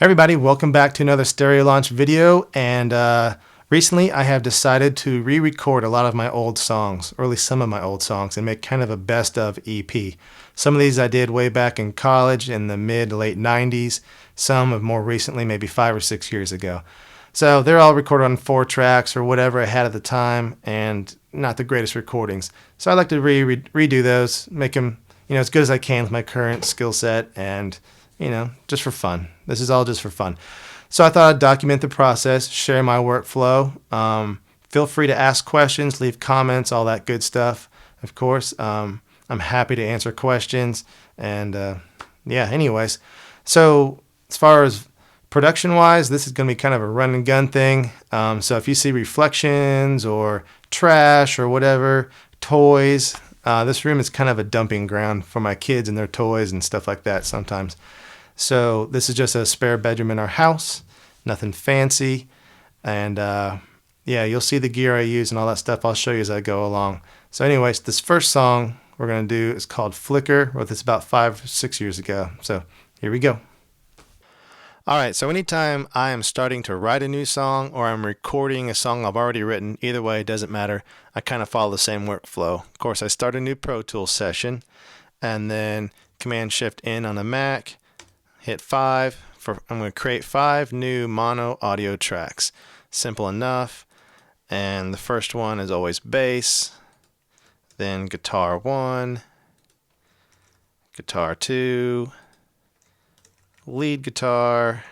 Everybody, welcome back to another Stereo Launch video, and recently I have decided to re-record a lot of my old songs, or at least some of my old songs, and make kind of a best of EP. Some of these I did way back in college in the mid to late 90s, some of more recently, maybe 5 or 6 years ago. So they're all recorded on 4 tracks or whatever I had at the time, and not the greatest recordings. So I like to redo those, make them as good as I can with my current skill set, and just for fun. This is all just for fun. So I thought I'd document the process, share my workflow. Feel free to ask questions, leave comments, all that good stuff. Of course, I'm happy to answer questions. And anyways. So as far as production-wise, this is going to be kind of a run and gun thing. So if you see reflections or trash or whatever, toys, this room is kind of a dumping ground for my kids and their toys and stuff like that sometimes. So this is just a spare bedroom in our house, nothing fancy. And you'll see the gear I use and all that stuff. I'll show you as I go along. So anyways, this first song we're going to do is called Flicker. Wrote this about 5 or 6 years ago. So here we go. All right, so anytime I am starting to write a new song or I'm recording a song I've already written, either way, it doesn't matter. I kind of follow the same workflow. Of course, I start a new Pro Tools session and then Command-Shift-N on a Mac, hit 5. I'm going to create 5 new mono audio tracks. Simple enough. And the first one is always bass, then guitar 1, guitar 2, lead guitar,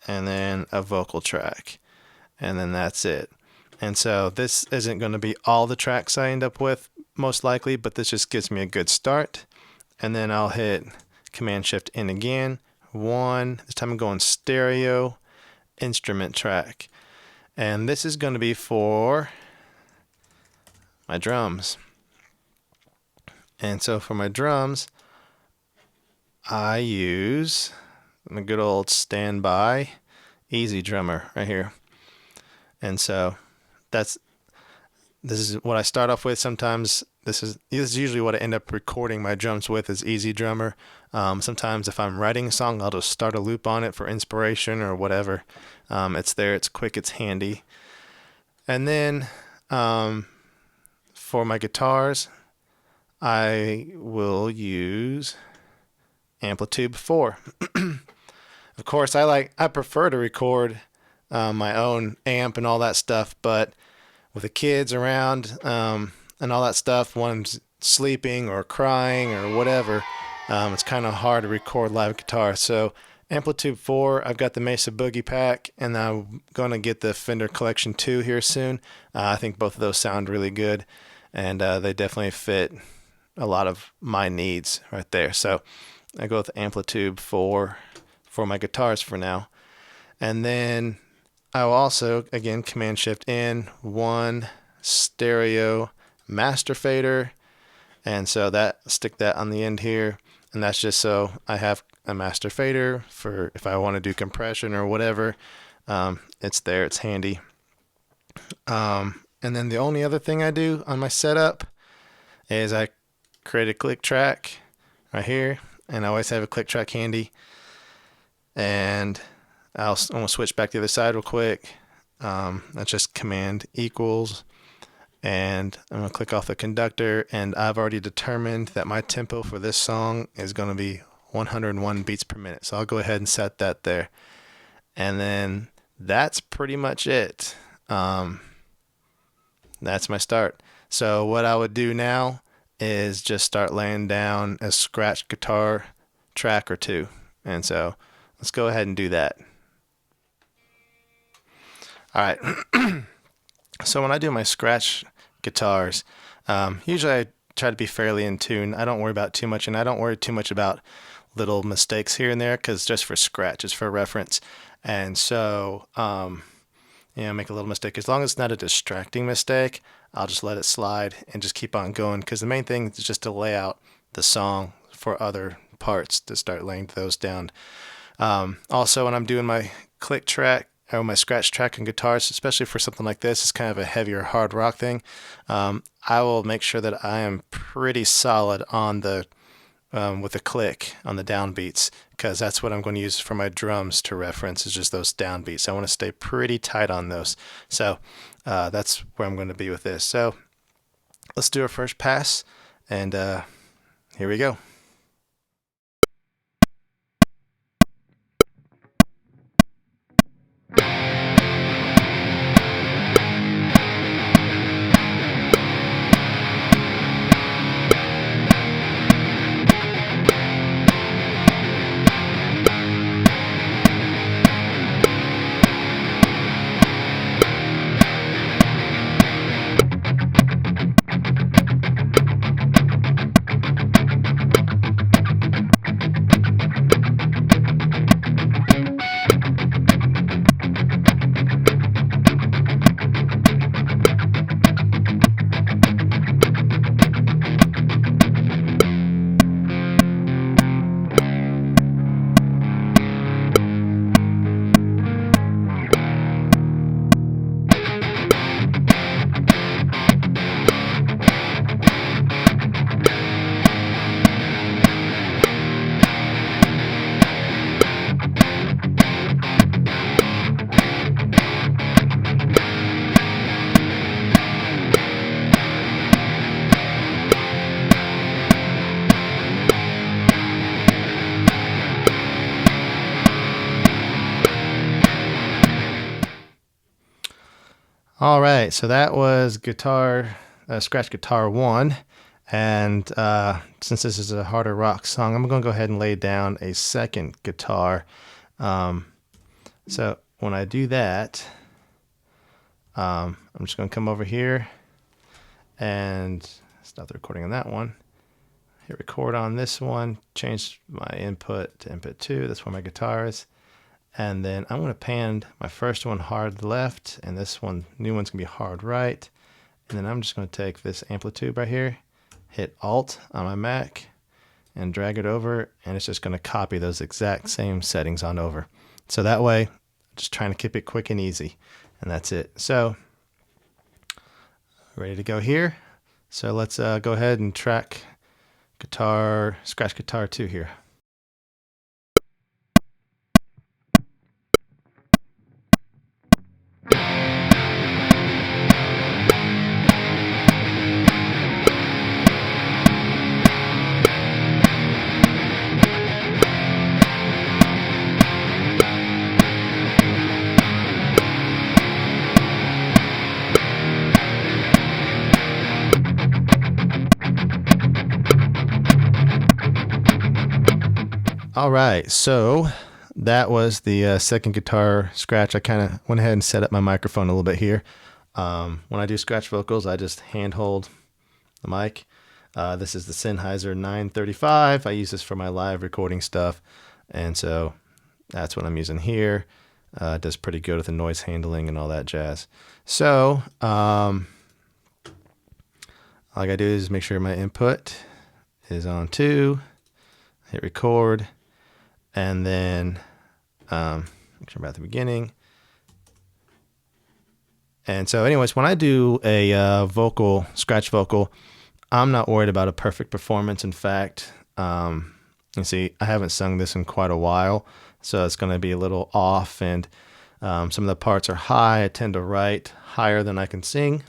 and then a vocal track, and then that's it. And so this isn't going to be all the tracks I end up with most likely, but this just gives me a good start. And then I'll hit Command-Shift-N again, 1, this time I'm going stereo, instrument track, and this is going to be for my drums. And so for my drums I use my good old standby Easy Drummer right here. And so this is what I start off with. Sometimes this is usually what I end up recording my drums with, is Easy Drummer. Sometimes if I'm writing a song, I'll just start a loop on it for inspiration or whatever. It's there, it's quick, it's handy. And then for my guitars, I will use Amplitude 4. Of course, I prefer to record my own amp and all that stuff, but with the kids around and all that stuff, one's sleeping or crying or whatever, it's kind of hard to record live guitar. So Amplitude 4, I've got the Mesa Boogie Pack, and I'm going to get the Fender Collection 2 here soon. I think both of those sound really good, and they definitely fit a lot of my needs right there. So I go with Amplitude 4 for my guitars for now. And then I will also, again, Command-Shift-N, 1, stereo, master fader. And so stick that on the end here. And that's just so I have a master fader for if I want to do compression or whatever. It's there, it's handy. And then the only other thing I do on my setup is I create a click track right here. And I always have a click track handy. And I'm going to switch back to the other side real quick. That's just Command equals. And I'm going to click off the conductor. And I've already determined that my tempo for this song is going to be 101 beats per minute. So I'll go ahead and set that there. And then that's pretty much it. That's my start. So what I would do now is just start laying down a scratch guitar track or 2. And so let's go ahead and do that. All right. So when I do my scratch guitars, usually I try to be fairly in tune. I don't worry about too much, and I don't worry too much about little mistakes here and there, because just for scratch, it's for reference. And so, make a little mistake. As long as it's not a distracting mistake, I'll just let it slide and just keep on going, because the main thing is just to lay out the song for other parts, to start laying those down. Also, when I'm doing my click track or my scratch track on guitars, especially for something like this, it's kind of a heavier hard rock thing, I will make sure that I am pretty solid on the with a click on the downbeats, because that's what I'm going to use for my drums to reference, is just those downbeats. I want to stay pretty tight on those. So that's where I'm going to be with this. So let's do our first pass, and here we go. All right, so that was scratch guitar 1, and since this is a harder rock song, I'm going to go ahead and lay down a second guitar. So when I do that, I'm just going to come over here and stop the recording on that one. Hit record on this one, change my input to input 2. That's where my guitar is. And then I'm going to pan my first one hard left, and this one, new one's going to be hard right. And then I'm just going to take this amplitude right here, hit Alt on my Mac, and drag it over, and it's just going to copy those exact same settings on over. So that way, just trying to keep it quick and easy, and that's it. So, ready to go here. So let's go ahead and track scratch guitar 2 here. All right, so that was the second guitar scratch. I kind of went ahead and set up my microphone a little bit here. When I do scratch vocals, I just handhold the mic. This is the Sennheiser 935. I use this for my live recording stuff, and so that's what I'm using here. It does pretty good with the noise handling and all that jazz. So all I gotta do is make sure my input is on 2, hit record, and then make sure I'm at the beginning. And so anyways, when I do a scratch vocal, I'm not worried about a perfect performance. In fact, you see, I haven't sung this in quite a while, so it's going to be a little off, and some of the parts are high. I tend to write higher than I can sing.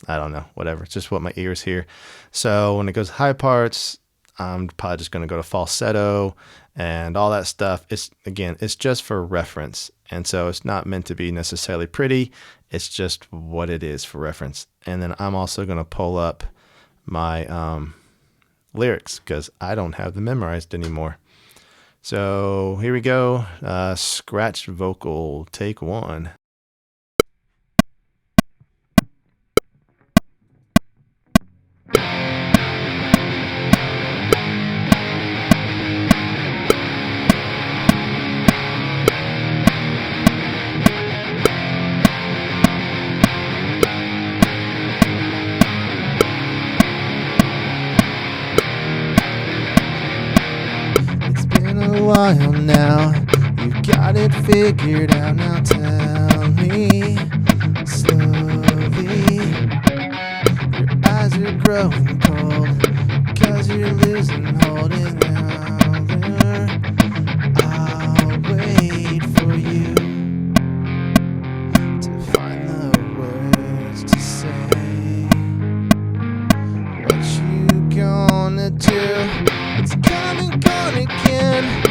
I don't know, whatever. It's just what my ears hear. So when it goes high parts, I'm probably just going to go to falsetto and all that stuff. It's just for reference. And so it's not meant to be necessarily pretty. It's just what it is for reference. And then I'm also going to pull up my lyrics because I don't have them memorized anymore. So here we go. Scratch vocal, take 1. While now, you've got it figured out. Now tell me slowly, your eyes are growing cold, 'cause you're losing, holding louder. I'll wait for you to find the words to say. What you gonna do? It's come and gone again.